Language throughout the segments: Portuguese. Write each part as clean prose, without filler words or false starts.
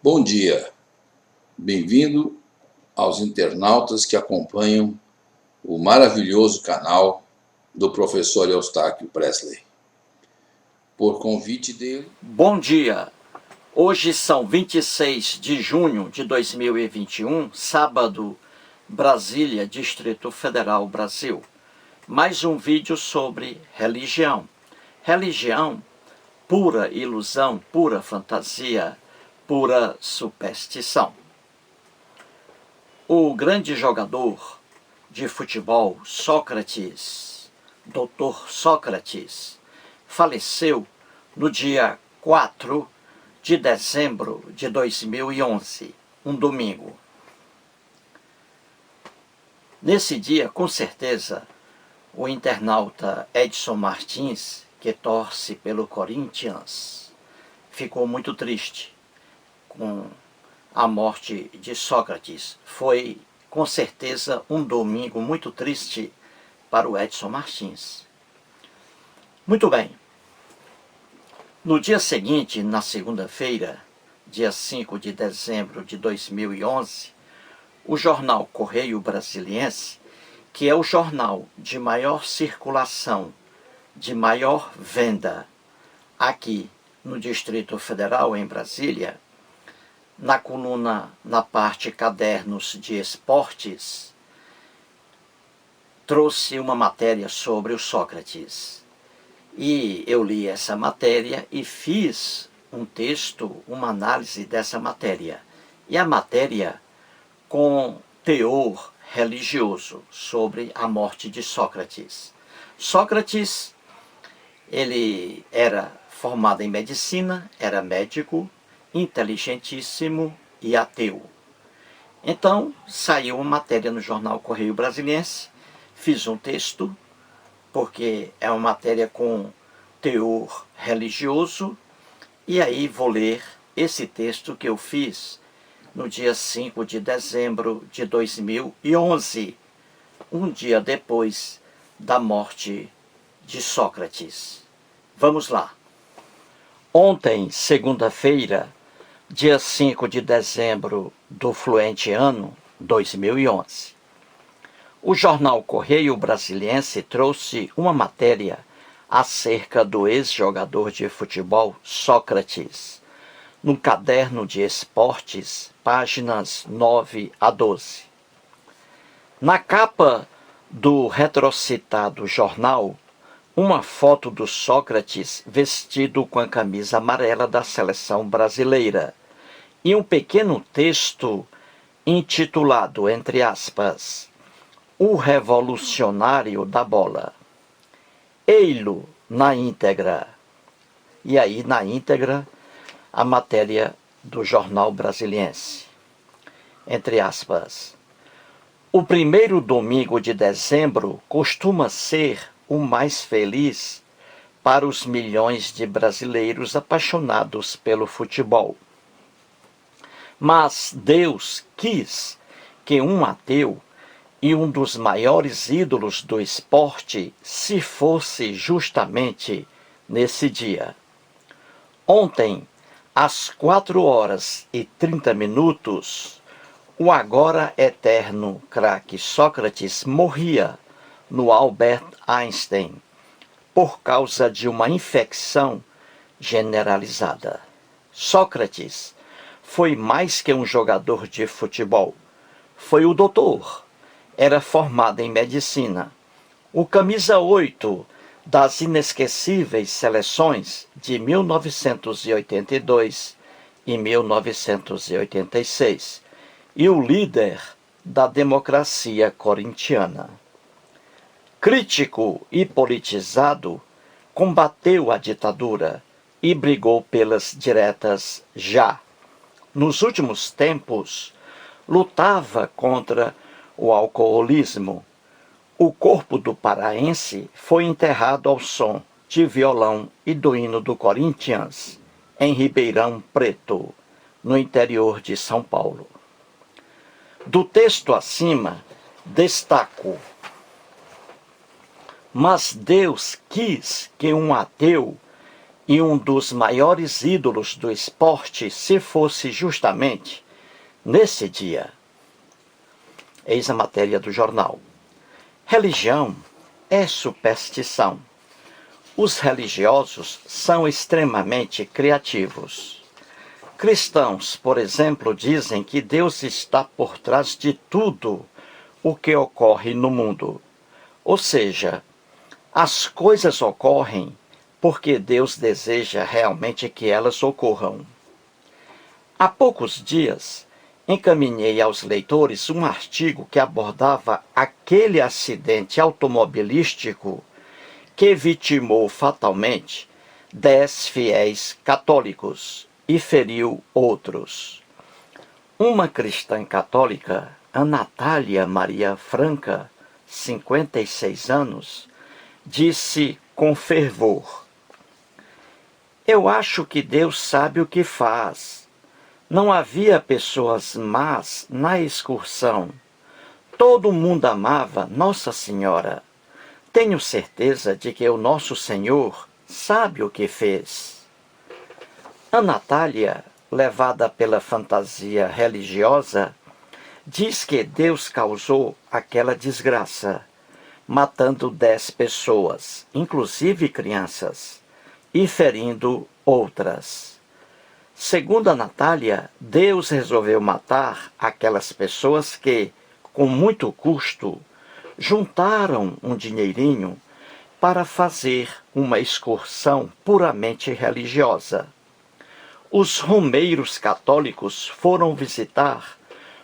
Bom dia, bem-vindo aos internautas que acompanham o maravilhoso canal do professor Eustáquio Presley. Por convite dele... Bom dia! Hoje são 26 de junho de 2021, sábado, Brasília, Distrito Federal, Brasil. Mais um vídeo sobre religião. Religião, pura ilusão, pura fantasia, pura superstição. O grande jogador de futebol, Sócrates, Dr. Sócrates, faleceu no dia 4 de dezembro de 2011, um domingo. Nesse dia, com certeza, o internauta Edson Martins, que torce pelo Corinthians, ficou muito triste com a morte de Sócrates. Foi, com certeza, um domingo muito triste para o Edson Martins. Muito bem. No dia seguinte, na segunda-feira, dia 5 de dezembro de 2011, o jornal Correio Brasiliense, que é o jornal de maior circulação, de maior venda aqui no Distrito Federal, em Brasília, na coluna, na parte Cadernos de Esportes, trouxe uma matéria sobre o Sócrates. E eu li essa matéria e fiz um texto, uma análise dessa matéria. E a matéria com teor religioso sobre a morte de Sócrates. Sócrates, ele era formado em medicina, era médico, inteligentíssimo e ateu. Então, saiu uma matéria no jornal Correio Brasiliense, fiz um texto, porque é uma matéria com teor religioso, e aí vou ler esse texto que eu fiz no dia 5 de dezembro de 2011, um dia depois da morte de Sócrates. Vamos lá. Ontem, segunda-feira, dia 5 de dezembro do fluente ano 2011, o jornal Correio Brasiliense trouxe uma matéria acerca do ex-jogador de futebol Sócrates, no caderno de esportes, páginas 9 a 12. Na capa do retrocitado jornal, uma foto do Sócrates vestido com a camisa amarela da seleção brasileira e um pequeno texto intitulado, entre aspas, "O revolucionário da bola". Ei-lo na íntegra. E aí, na íntegra, a matéria do jornal Brasiliense. Entre aspas. O primeiro domingo de dezembro costuma ser o mais feliz para os milhões de brasileiros apaixonados pelo futebol. Mas Deus quis que um ateu e um dos maiores ídolos do esporte se fosse justamente nesse dia. Ontem, às 4h30, o agora eterno craque Sócrates morria no Albert Einstein por causa de uma infecção generalizada. Sócrates foi mais que um jogador de futebol. Foi o doutor. Era formado em medicina. O camisa 8 das inesquecíveis seleções de 1982 e 1986. E o líder da democracia corintiana. Crítico e politizado, combateu a ditadura e brigou pelas diretas já. Nos últimos tempos, lutava contra o alcoolismo. O corpo do paraense foi enterrado ao som de violão e do hino do Corinthians, em Ribeirão Preto, no interior de São Paulo. Do texto acima, destaco: mas Deus quis que um ateu e um dos maiores ídolos do esporte se fosse justamente nesse dia. Eis a matéria do jornal. Religião é superstição. Os religiosos são extremamente criativos. Cristãos, por exemplo, dizem que Deus está por trás de tudo o que ocorre no mundo. Ou seja, as coisas ocorrem porque Deus deseja realmente que elas ocorram. Há poucos dias, encaminhei aos leitores um artigo que abordava aquele acidente automobilístico que vitimou fatalmente 10 fiéis católicos e feriu outros. Uma cristã católica, a Natália Maria Franca, 56 anos, disse com fervor: "Eu acho que Deus sabe o que faz. Não havia pessoas más na excursão. Todo mundo amava Nossa Senhora. Tenho certeza de que o nosso Senhor sabe o que fez." A Natália, levada pela fantasia religiosa, diz que Deus causou aquela desgraça, matando 10 pessoas, inclusive crianças, e ferindo outras. Segundo a Natália, Deus resolveu matar aquelas pessoas que, com muito custo, juntaram um dinheirinho para fazer uma excursão puramente religiosa. Os romeiros católicos foram visitar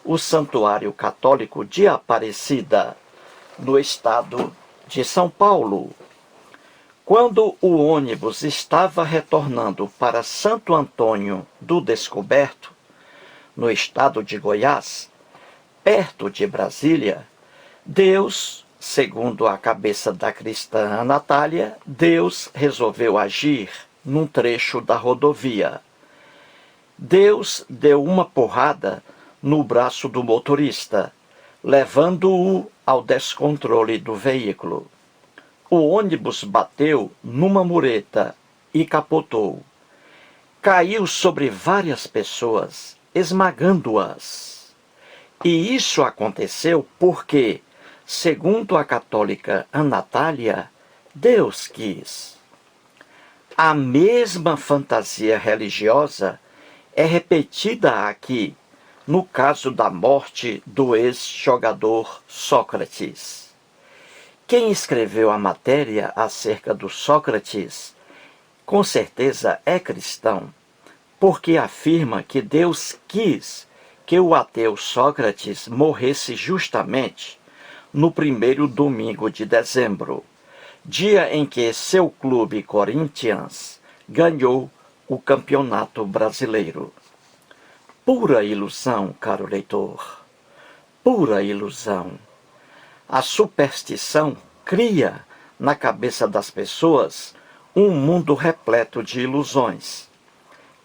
o Santuário Católico de Aparecida, no estado de São Paulo. Quando o ônibus estava retornando para Santo Antônio do Descoberto, no estado de Goiás, perto de Brasília, Deus, segundo a cabeça da cristã Natália, Deus resolveu agir num trecho da rodovia. Deus deu uma porrada no braço do motorista, levando-o ao descontrole do veículo. O ônibus bateu numa mureta e capotou. Caiu sobre várias pessoas, esmagando-as. E isso aconteceu porque, segundo a católica Natália, Deus quis. A mesma fantasia religiosa é repetida aqui, no caso da morte do ex-jogador Sócrates. Quem escreveu a matéria acerca do Sócrates, com certeza é cristão, porque afirma que Deus quis que o ateu Sócrates morresse justamente no primeiro domingo de dezembro, dia em que seu clube Corinthians ganhou o Campeonato Brasileiro. Pura ilusão, caro leitor, pura ilusão. A superstição cria na cabeça das pessoas um mundo repleto de ilusões.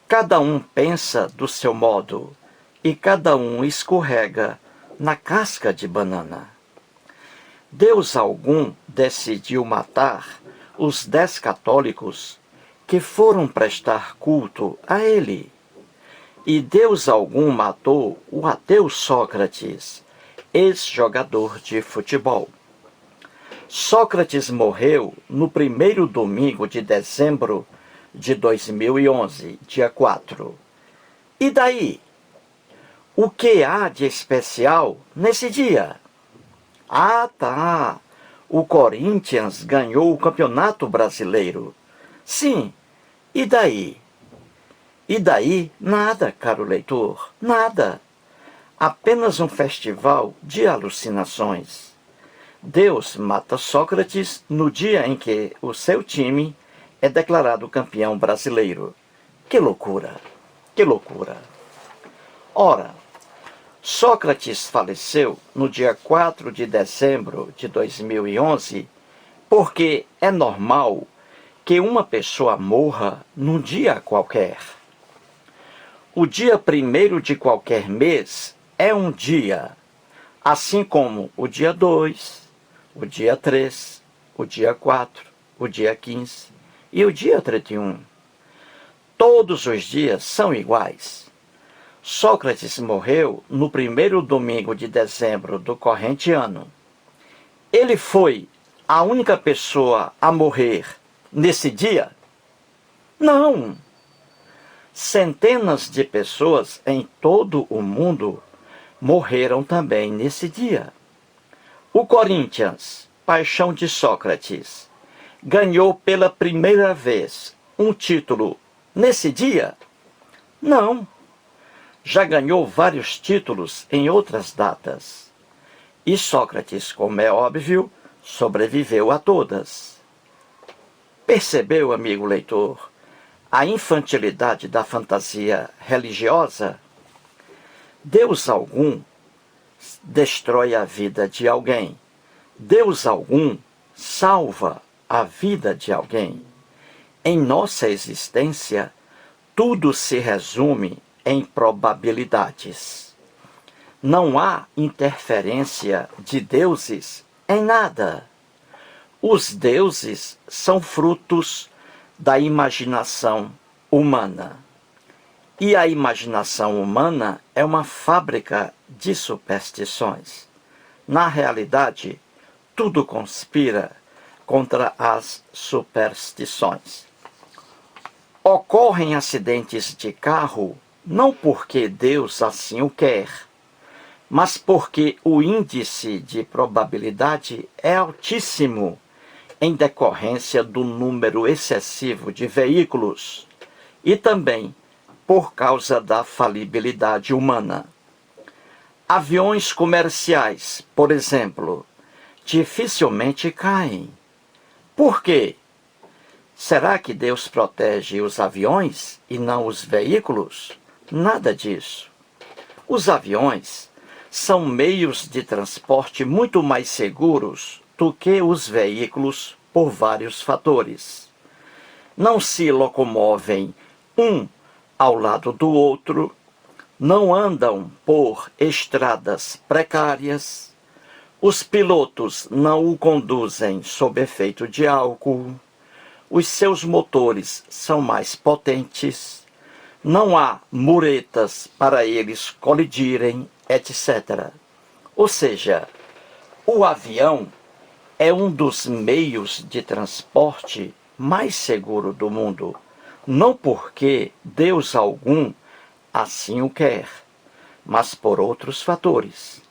Cada um pensa do seu modo e cada um escorrega na casca de banana. Deus algum decidiu matar os 10 católicos que foram prestar culto a ele. E Deus algum matou o ateu Sócrates, ex-jogador de futebol. Sócrates morreu no primeiro domingo de dezembro de 2011, dia 4. E daí? O que há de especial nesse dia? Ah, tá! O Corinthians ganhou o Campeonato Brasileiro. Sim, e daí? E daí, nada, caro leitor, nada. Apenas um festival de alucinações. Deus mata Sócrates no dia em que o seu time é declarado campeão brasileiro. Que loucura! Que loucura! Ora, Sócrates faleceu no dia 4 de dezembro de 2011 porque é normal que uma pessoa morra num dia qualquer. O dia 1º de qualquer mês é um dia, assim como o dia 2, o dia 3, o dia 4, o dia 15 e o dia 31. todos os dias são iguais. Sócrates morreu no primeiro domingo de dezembro do corrente ano. Ele foi a única pessoa a morrer nesse dia? Não! Centenas de pessoas em todo o mundo morreram também nesse dia. O Corinthians, paixão de Sócrates, ganhou pela primeira vez um título nesse dia? Não. Já ganhou vários títulos em outras datas. E Sócrates, como é óbvio, sobreviveu a todas. Percebeu, amigo leitor, a infantilidade da fantasia religiosa? Deus algum destrói a vida de alguém. Deus algum salva a vida de alguém. Em nossa existência, tudo se resume em probabilidades. Não há interferência de deuses em nada. Os deuses são frutos da imaginação humana. E a imaginação humana é uma fábrica de superstições. Na realidade, tudo conspira contra as superstições. Ocorrem acidentes de carro não porque Deus assim o quer, mas porque o índice de probabilidade é altíssimo em decorrência do número excessivo de veículos e também por causa da falibilidade humana. Aviões comerciais, por exemplo, dificilmente caem. Por quê? Será que Deus protege os aviões e não os veículos? Nada disso. Os aviões são meios de transporte muito mais seguros do que os veículos por vários fatores. Não se locomovem um ao lado do outro, não andam por estradas precárias, os pilotos não o conduzem sob efeito de álcool, os seus motores são mais potentes, não há muretas para eles colidirem, etc. Ou seja, o avião é um dos meios de transporte mais seguro do mundo, não porque Deus algum assim o quer, mas por outros fatores.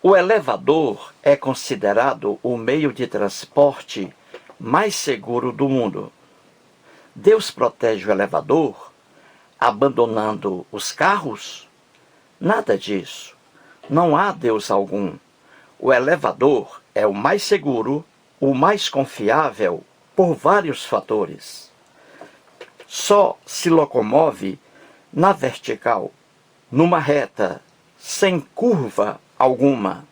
O elevador é considerado o meio de transporte mais seguro do mundo. Deus protege o elevador, abandonando os carros? Nada disso. Não há Deus algum. O elevador é o mais seguro, o mais confiável, por vários fatores. Só se locomove na vertical, numa reta, sem curva alguma.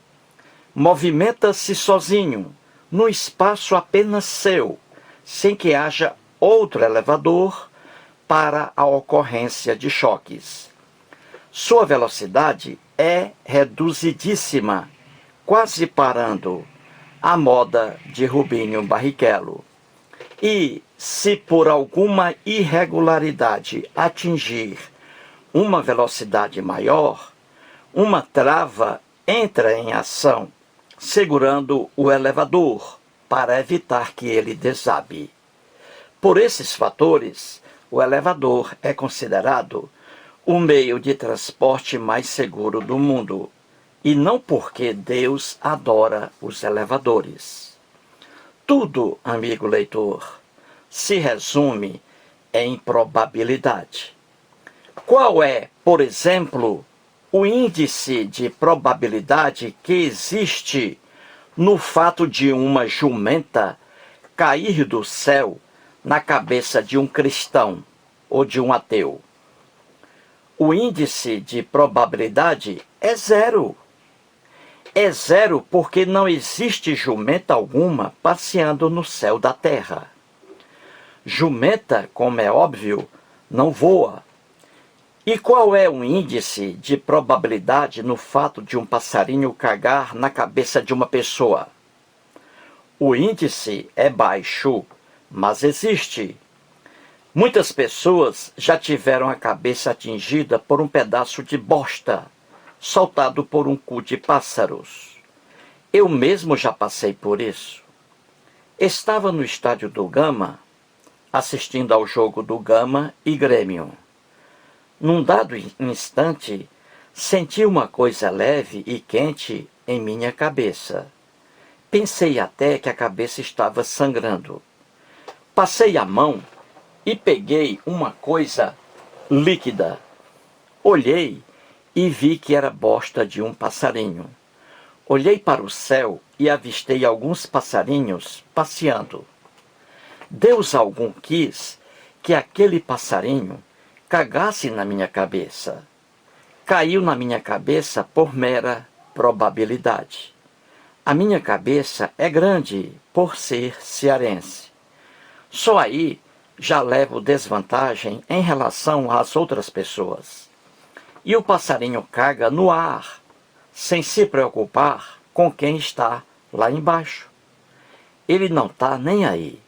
Movimenta-se sozinho, no espaço apenas seu, sem que haja outro elevador para a ocorrência de choques. Sua velocidade é reduzidíssima, quase parando, à moda de Rubinho Barrichello. E, se por alguma irregularidade atingir uma velocidade maior, uma trava entra em ação, segurando o elevador para evitar que ele desabe. Por esses fatores, o elevador é considerado o meio de transporte mais seguro do mundo, e não porque Deus adora os elevadores. Tudo, amigo leitor, se resume em probabilidade. Qual é, por exemplo, o índice de probabilidade que existe no fato de uma jumenta cair do céu na cabeça de um cristão ou de um ateu? O índice de probabilidade é zero. É zero porque não existe jumenta alguma passeando no céu da terra. Jumenta, como é óbvio, não voa. E qual é o índice de probabilidade no fato de um passarinho cagar na cabeça de uma pessoa? O índice é baixo, mas existe. Muitas pessoas já tiveram a cabeça atingida por um pedaço de bosta soltado por um cu de pássaros. Eu mesmo já passei por isso. Estava no estádio do Gama, assistindo ao jogo do Gama e Grêmio. Num dado instante, senti uma coisa leve e quente em minha cabeça. Pensei até que a cabeça estava sangrando. Passei a mão e peguei uma coisa líquida. Olhei e vi que era bosta de um passarinho. Olhei para o céu e avistei alguns passarinhos passeando. Deus algum quis que aquele passarinho cagasse na minha cabeça. Caiu na minha cabeça por mera probabilidade. A minha cabeça é grande por ser cearense. Só aí já levo desvantagem em relação às outras pessoas. E o passarinho caga no ar, sem se preocupar com quem está lá embaixo. Ele não está nem aí.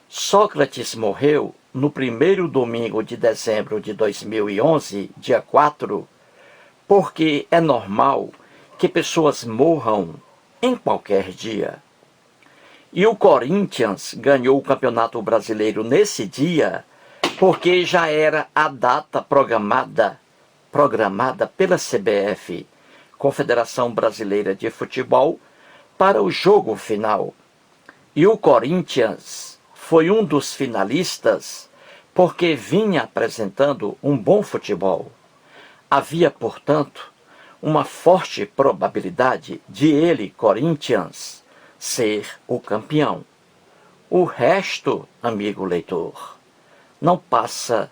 Sócrates morreu no primeiro domingo de dezembro de 2011, dia 4, porque é normal que pessoas morram em qualquer dia. E o Corinthians ganhou o Campeonato Brasileiro nesse dia porque já era a data programada pela CBF, Confederação Brasileira de Futebol, para o jogo final. E o Corinthians foi um dos finalistas porque vinha apresentando um bom futebol. Havia, portanto, uma forte probabilidade de ele, Corinthians, ser o campeão. O resto, amigo leitor, não passa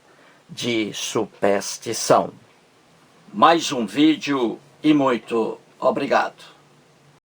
de superstição. Mais um vídeo e muito obrigado.